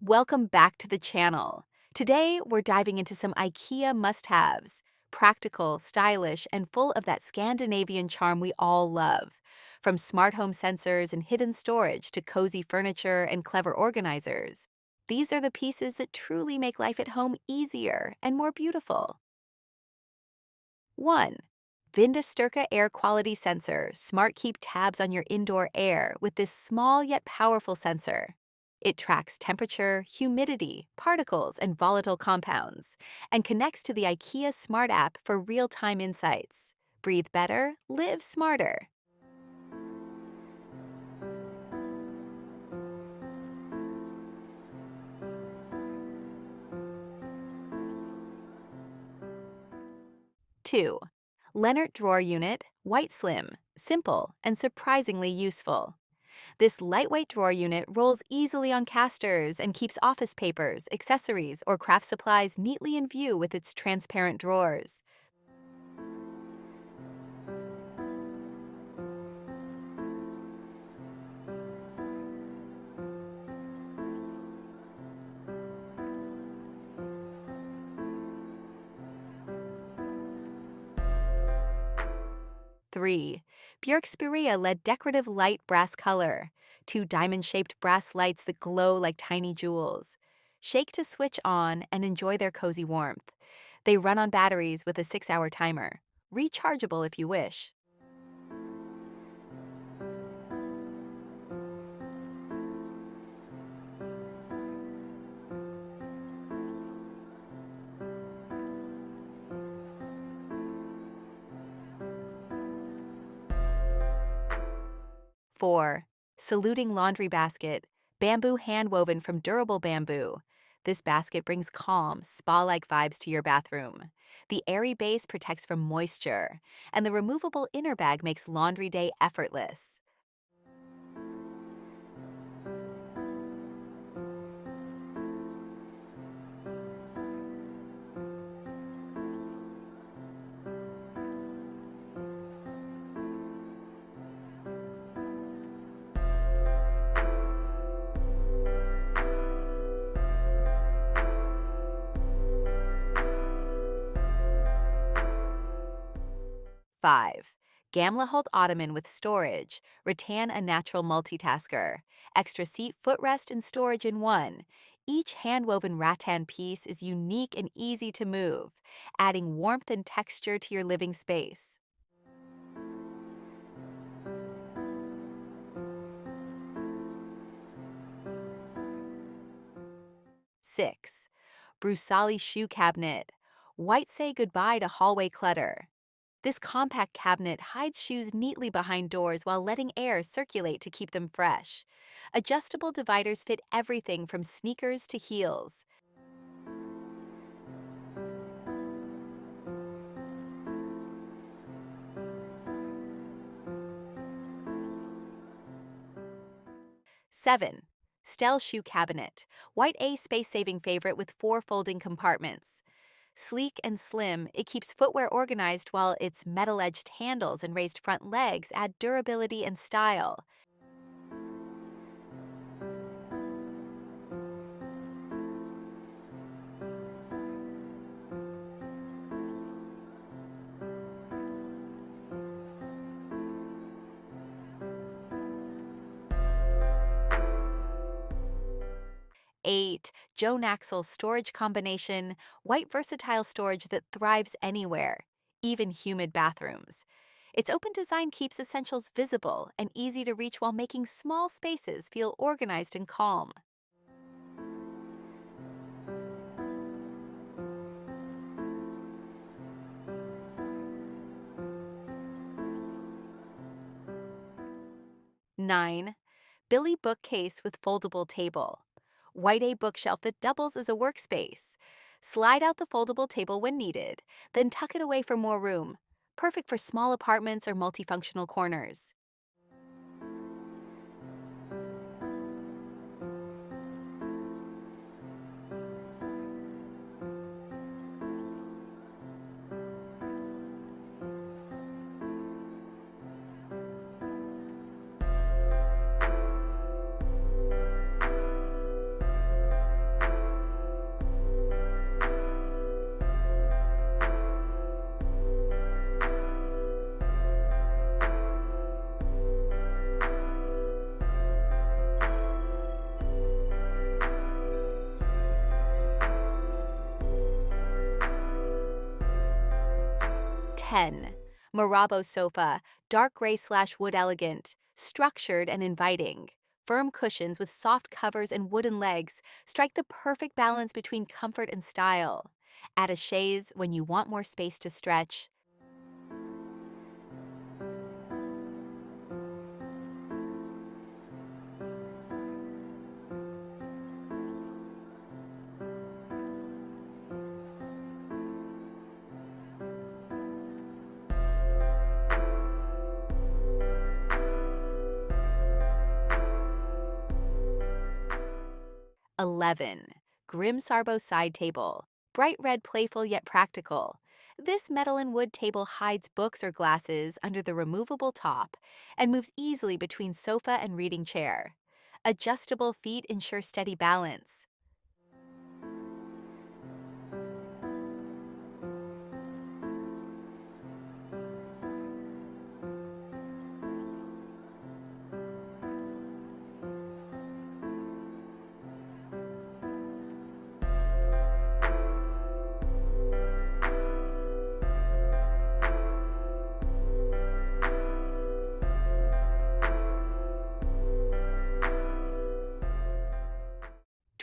Welcome back to the channel. Today, we're diving into some IKEA must-haves, practical, stylish, and full of that Scandinavian charm we all love. From smart home sensors and hidden storage to cozy furniture and clever organizers, these are the pieces that truly make life at home easier and more beautiful. 1. VINDSTYRKA Air Quality Sensor Smart Keep tabs on your indoor air with this small yet powerful sensor. It tracks temperature, humidity, particles, and volatile compounds, and connects to the IKEA Smart app for real-time insights. Breathe better, live smarter. 2. LENNART Drawer Unit, White Slim, simple and surprisingly useful. This lightweight drawer unit rolls easily on casters and keeps office papers, accessories, or craft supplies neatly in view with its transparent drawers. 3. BJÖRKSPIREA LED Decorative Light Brass Color. Two diamond-shaped brass lights that glow like tiny jewels. Shake to switch on and enjoy their cozy warmth. They run on batteries with a 6-hour timer. Rechargeable if you wish. 4. SALUDING Laundry Basket, bamboo hand-woven from durable bamboo. This basket brings calm, spa-like vibes to your bathroom. The airy base protects from moisture, and the removable inner bag makes laundry day effortless. 5. GAMLEHULT Ottoman with storage, rattan a natural multitasker. Extra seat, footrest, and storage in one. Each hand-woven rattan piece is unique and easy to move, adding warmth and texture to your living space. 6. BRUSALI Shoe Cabinet. White say goodbye to hallway clutter. This compact cabinet hides shoes neatly behind doors while letting air circulate to keep them fresh. Adjustable dividers fit everything from sneakers to heels. 7. STÄLL Shoe Cabinet. White A space-saving favorite with 4 folding compartments. Sleek and slim, it keeps footwear organized while its metal-edged handles and raised front legs add durability and style. 8. JONAXEL Storage Combination, white versatile storage that thrives anywhere, even humid bathrooms. Its open design keeps essentials visible and easy to reach while making small spaces feel organized and calm. 9. Billy Bookcase with Foldable Table. White A bookshelf that doubles as a workspace. Slide out the foldable table when needed, then tuck it away for more room. Perfect for small apartments or multifunctional corners. 10. Marabo sofa, dark gray/wood elegant, structured and inviting. Firm cushions with soft covers and wooden legs strike the perfect balance between comfort and style. Add a chaise when you want more space to stretch. 11. Grim Sarbo side table. Bright red, playful yet practical. This metal and wood table hides books or glasses under the removable top and moves easily between sofa and reading chair. Adjustable feet ensure steady balance.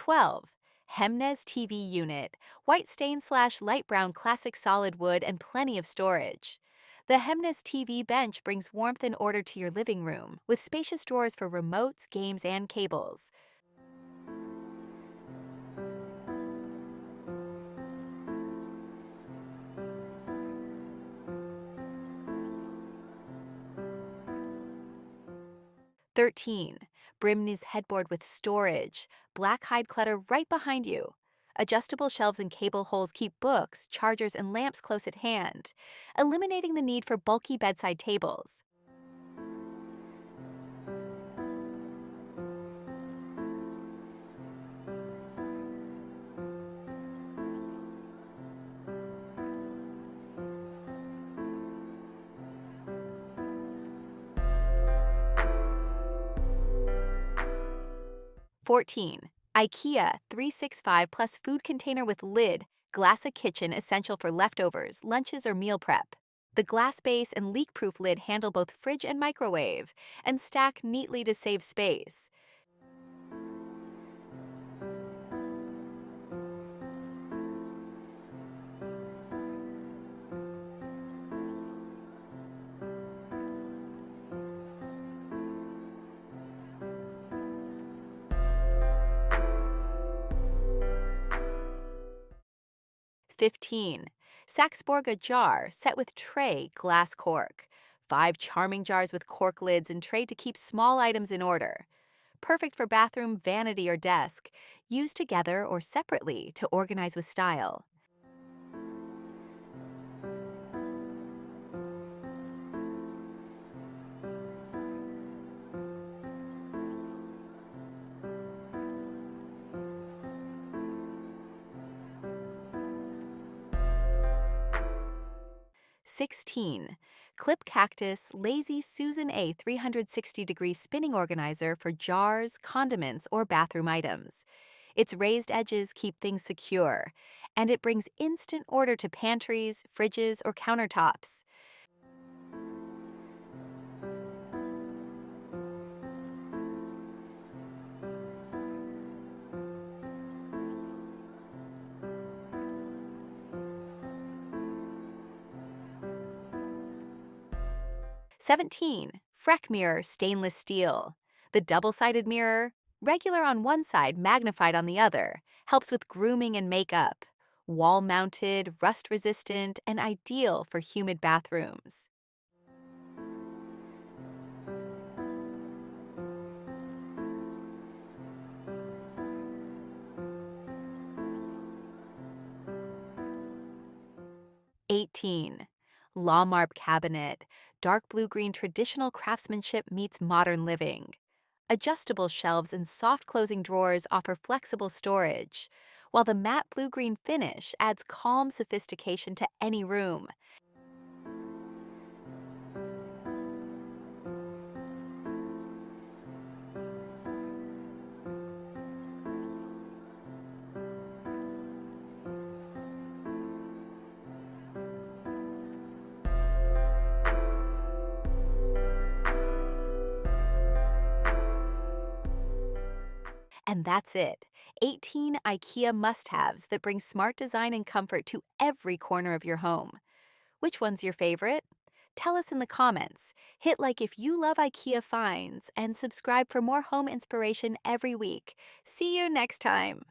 12. Hemnes TV unit. White stain/light brown classic solid wood and plenty of storage. The Hemnes TV bench brings warmth and order to your living room, with spacious drawers for remotes, games, and cables. 13. Brimnes headboard with storage. Black hide clutter right behind you. Adjustable shelves and cable holes keep books, chargers, and lamps close at hand, eliminating the need for bulky bedside tables. 14. Ikea 365 plus food container with lid, glass a kitchen essential for leftovers, lunches, or meal prep. The glass base and leak-proof lid handle both fridge and microwave and stack neatly to save space. 15. Saxborga jar set with tray, glass cork. 5 charming jars with cork lids and tray to keep small items in order. Perfect for bathroom, vanity, or desk. Use together or separately to organize with style. 16. Clip Cactus Lazy Susan A 360-degree spinning organizer for jars, condiments, or bathroom items. Its raised edges keep things secure, and it brings instant order to pantries, fridges, or countertops. 17. Freck mirror stainless steel. The double-sided mirror, regular on one side, magnified on the other, helps with grooming and makeup. Wall-mounted, rust-resistant, and ideal for humid bathrooms. 18. Lawmarb cabinet. Dark blue-green traditional craftsmanship meets modern living. Adjustable shelves and soft closing drawers offer flexible storage, while the matte blue-green finish adds calm sophistication to any room. And that's it. 18 IKEA must-haves that bring smart design and comfort to every corner of your home. Which one's your favorite? Tell us in the comments. Hit like if you love IKEA finds and subscribe for more home inspiration every week. See you next time.